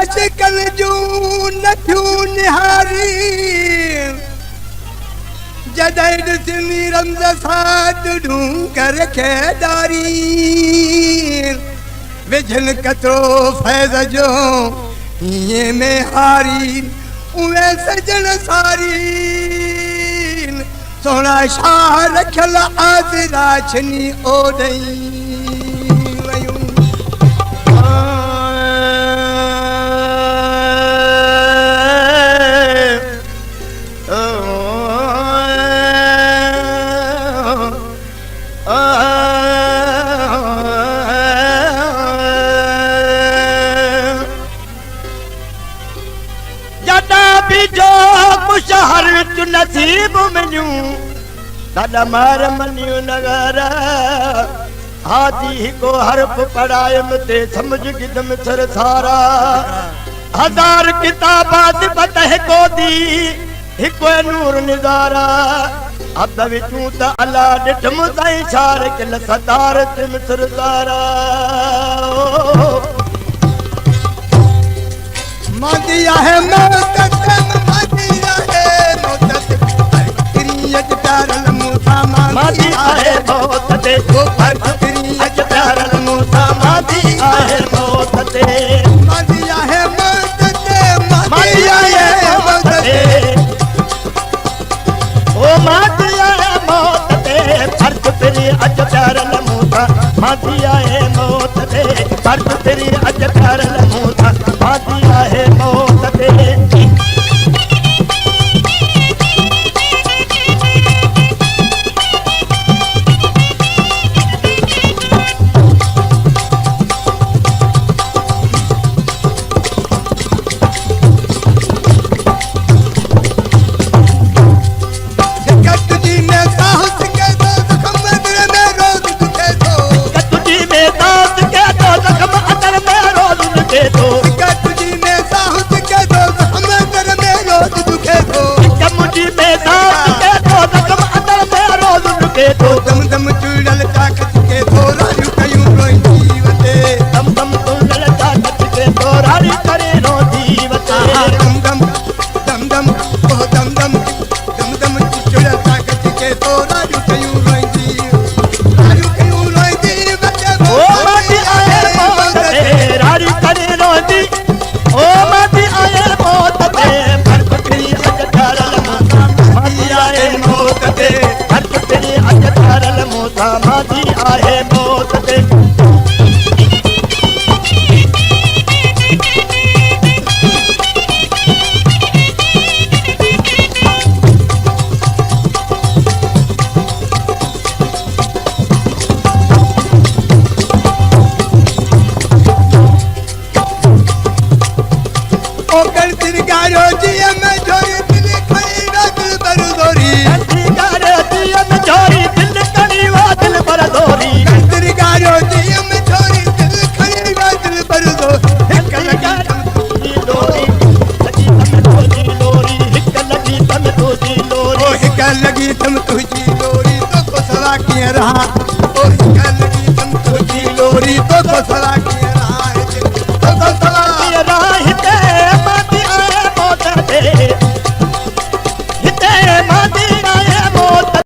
आशिकन जूं नथियूं निहारी जॾहिं ॾिसंदी रमज़ सां ढूंढ खे डारी विझनि कतिरो फैज़ जो हीअं में हारी उहे सजण सारी सोना शाह रखियल आज़िरा छनी ओॾई नसीब मनियूं ॾाढा मार मनियूं नगारा हाजी को हर्फ पढ़ायम ते समझ गिदम सर सारा हजार किताबात बतह को दी हिको नूर निज़ारा अब विचूं त अल्लाह ॾिठम साईं छार किल सदार ते मिसर सारा मांदी आहे मौत मांदी आहे मौत ते प्यारल मूसा मांदी आहे मौत ते मांदी आहे मौत ते मांदी आहे मौत ते ओ मांदी आहे मौत ते फर्ज तेरी अज प्यारल मूसा मांदी आहे मौत ते फर्ज तेरी अज प्यारल मूसा मांदी आहे मौत ते दम दम चुड़ल ताकत के थोरारियूं कयूं रोईंदी वते दम दम चुड़ल ताकत के थोरारी करे रोंदी वते दम दम दम दम ओ दम दम दम दम चुड़ल ताकत के थोरारियूं कयूं रोईंदी वते ओ मांदी आहे मौत ते रारी करे रोंदी ओ मांदी आहे मौत ते फर्क तेरी अज प्यारल मांदी आहे मौत ते फर्क तेरी अज प्यारल मूसा मांदी आहे मौत ते ओ कर तिरगारो जिया में जोरी दिल खई दिल बरदोरी तिरगारो जिया में जोरी दिल खई दिल बरदोरी तिरगारो जिया में जोरी दिल खई दिल बरदोरी हिक लगी लोरी लगी तम तुझी लोरी हिक लगी तम तुझी लोरी ओ हिक लगी तम तुझी लोरी तो को सला किए रहा ओ हिक लगी तम तुझी लोरी तो को सला किए